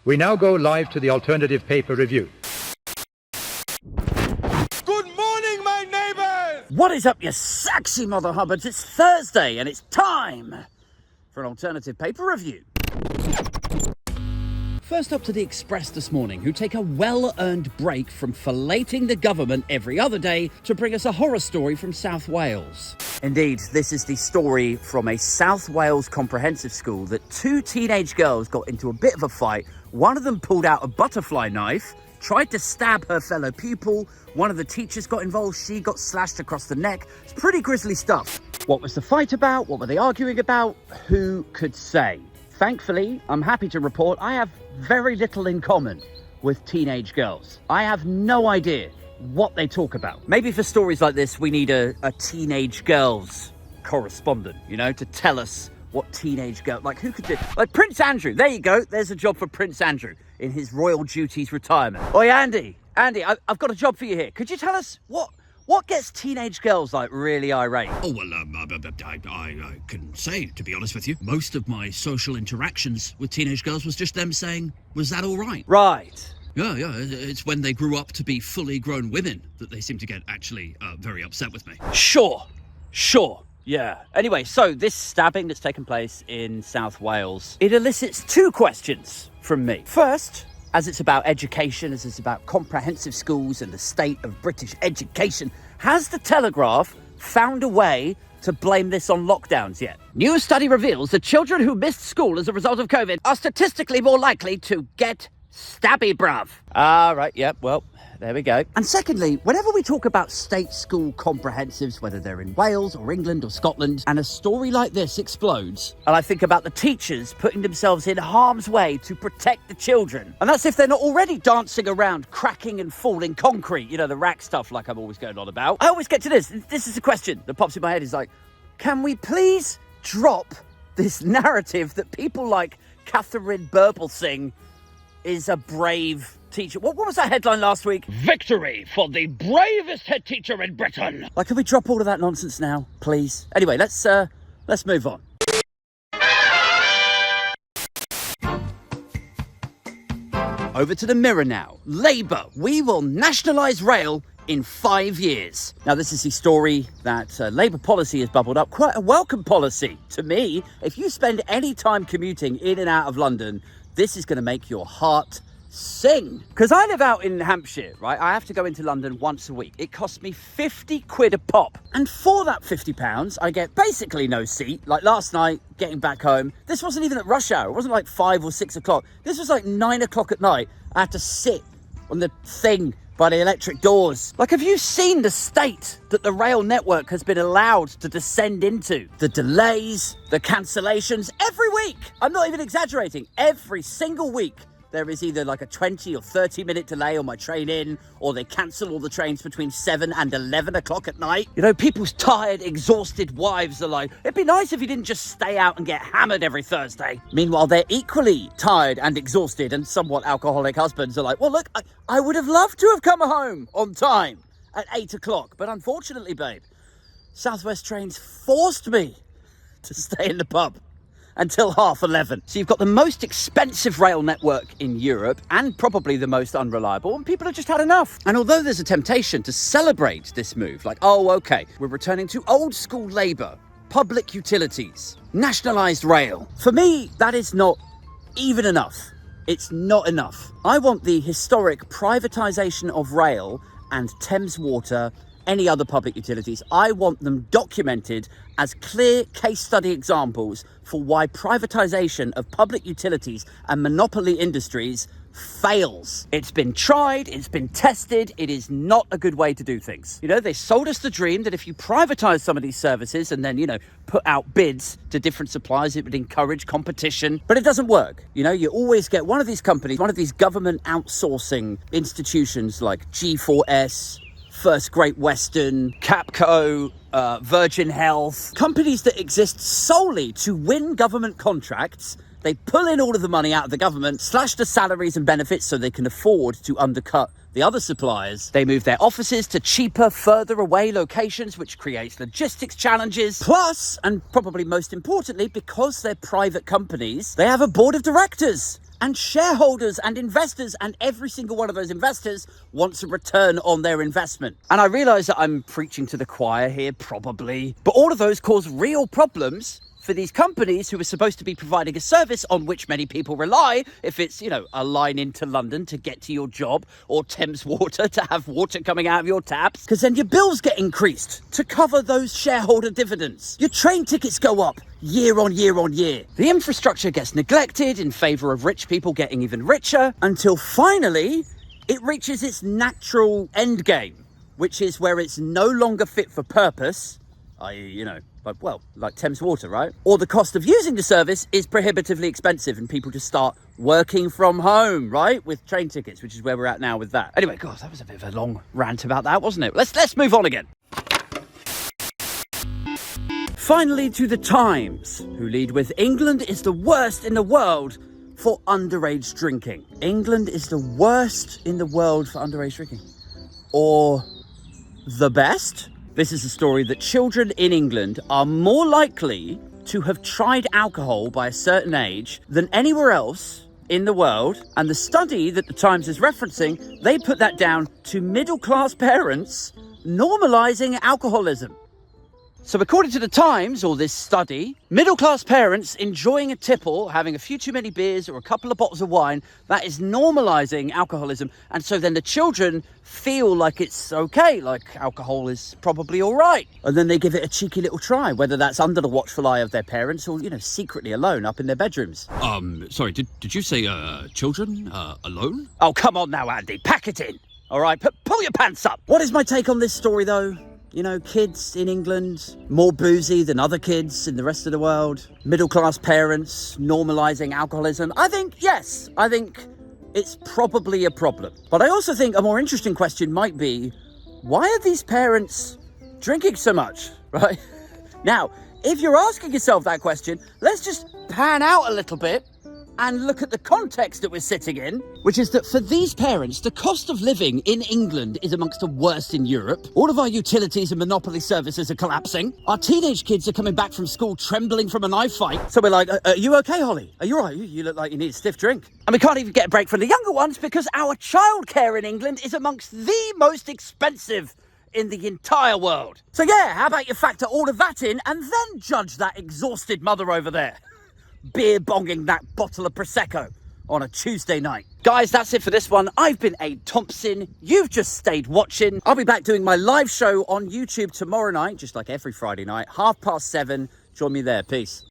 We now go live to the alternative paper review. Good morning, my neighbours! What is up, you sexy mother hubbards? It's Thursday and it's time for an alternative paper review. First up to the Express this morning, who take a well-earned break from filleting the government every other day to bring us a horror story from South Wales. Indeed, this is the story from a South Wales comprehensive school that two teenage girls got into a bit of a fight. One of them pulled out a butterfly knife, tried to stab her fellow pupil. One of the teachers got involved. She got slashed across the neck. It's pretty grisly stuff. What was the fight about? What were they arguing about? Who could say? Thankfully, I'm happy to report I have very little in common with teenage girls. I have no idea what they talk about. Maybe for stories like this, we need a teenage girls correspondent, you know, to tell us what teenage girl, like who could do, like Prince Andrew. There you go. There's a job for Prince Andrew in his royal duties retirement. Oi, Andy, I've got a job for you here. Could you tell us what gets teenage girls, like, really irate? Oh, well, I can say, to be honest with you, most of my social interactions with teenage girls was just them saying, was that all right? Right. Yeah, it's when they grew up to be fully grown women that they seem to get actually very upset with me. Sure. Yeah. Anyway, so this stabbing that's taken place in South Wales, it elicits two questions from me. First, as it's about education, as it's about comprehensive schools and the state of British education, has the Telegraph found a way to blame this on lockdowns yet? New study reveals that children who missed school as a result of COVID are statistically more likely to get stabby, bruv. Right, yep, well, there we go. And secondly, whenever we talk about state school comprehensives, whether they're in Wales or England or Scotland, and a story like this explodes, and I think about the teachers putting themselves in harm's way to protect the children, and that's if they're not already dancing around cracking and falling concrete, you know, the rack stuff like I'm always going on about. I always get to this. This is a question that pops in my head, is like, can we please drop this narrative that people like Catherine Burblesing is a brave teacher? What was that headline last week? Victory for the bravest head teacher in Britain. Like, can we drop all of that nonsense now, please? Anyway, let's move on. Over to the Mirror now. Labour, we will nationalise rail in 5 years. Now, this is the story that Labour policy has bubbled up. Quite a welcome policy to me. If you spend any time commuting in and out of London, this is going to make your heart sing. Because I live out in Hampshire, right? I have to go into London once a week. It costs me 50 quid a pop. And for that £50, I get basically no seat. Like last night, getting back home, this wasn't even at rush hour. It wasn't like 5 or 6 o'clock. This was like 9 o'clock at night. I had to sit on the thing by the electric doors. Like, have you seen the state that the rail network has been allowed to descend into? The delays, the cancellations, every week. I'm not even exaggerating. Every single week, there is either like a 20 or 30 minute delay on my train in, or they cancel all the trains between 7 and 11 o'clock at night. You know, people's tired, exhausted wives are like, it'd be nice if you didn't just stay out and get hammered every Thursday. Meanwhile, they're equally tired and exhausted and somewhat alcoholic husbands are like, well, look, I would have loved to have come home on time at 8 o'clock. But unfortunately, babe, Southwest Trains forced me to stay in the pub until 11:30. So you've got the most expensive rail network in Europe and probably the most unreliable, and people have just had enough. And although there's a temptation to celebrate this move, like, oh, okay, we're returning to old school Labour, public utilities, nationalised rail. For me, that is not even enough. It's not enough. I want the historic privatisation of rail and Thames Water, any other public utilities. I want them documented as clear case study examples for why privatisation of public utilities and monopoly industries fails. It's been tried, it's been tested, it is not a good way to do things. You know, they sold us the dream that if you privatise some of these services and then, you know, put out bids to different suppliers, it would encourage competition, but it doesn't work. You know, you always get one of these companies, one of these government outsourcing institutions like G4S, First Great Western, Capco, Virgin Health, companies that exist solely to win government contracts. They pull in all of the money out of the government, slash the salaries and benefits so they can afford to undercut the other suppliers. They move their offices to cheaper, further away locations, which creates logistics challenges. Plus, and probably most importantly, because they're private companies, they have a board of directors. And shareholders and investors and every single one of those investors wants a return on their investment. And I realise that I'm preaching to the choir here, probably, but all of those cause real problems for these companies who are supposed to be providing a service on which many people rely, if it's, you know, a line into London to get to your job, or Thames Water to have water coming out of your taps, because then your bills get increased to cover those shareholder dividends. Your train tickets go up year on year on year. The infrastructure gets neglected in favour of rich people getting even richer, until finally it reaches its natural end game, which is where it's no longer fit for purpose, i.e., you know, like Thames Water, right? Or the cost of using the service is prohibitively expensive and people just start working from home, right? With train tickets, which is where we're at now with that. Anyway, God, that was a bit of a long rant about that, wasn't it? Let's move on again. Finally, to the Times, who lead with England is the worst in the world for underage drinking. England is the worst in the world for underage drinking. Or the best? This is a story that children in England are more likely to have tried alcohol by a certain age than anywhere else in the world. And the study that the Times is referencing, they put that down to middle-class parents normalising alcoholism. So according to the Times, or this study, middle-class parents enjoying a tipple, having a few too many beers or a couple of bottles of wine, that is normalising alcoholism. And so then the children feel like it's okay, like alcohol is probably all right. And then they give it a cheeky little try, whether that's under the watchful eye of their parents or, you know, secretly alone up in their bedrooms. Sorry, did you say, children, alone? Oh, come on now, Andy, pack it in. All right, pull your pants up. What is my take on this story, though? You know, kids in England, more boozy than other kids in the rest of the world. Middle-class parents normalising alcoholism. I think it's probably a problem. But I also think a more interesting question might be, why are these parents drinking so much, right? Now, if you're asking yourself that question, let's just pan out a little bit and look at the context that we're sitting in, which is that for these parents, the cost of living in England is amongst the worst in Europe. All of our utilities and monopoly services are collapsing. Our teenage kids are coming back from school trembling from a knife fight. So we're like, are you okay, Holly? Are you all right? You look like you need a stiff drink. And we can't even get a break from the younger ones because our childcare in England is amongst the most expensive in the entire world. So yeah, how about you factor all of that in and then judge that exhausted mother over there? Beer bonging that bottle of Prosecco on a Tuesday night. Guys, that's it for this one. I've been Aid Thompson. You've just stayed watching. I'll be back doing my live show on YouTube tomorrow night, just like every Friday night, 7:30. Join me there. Peace.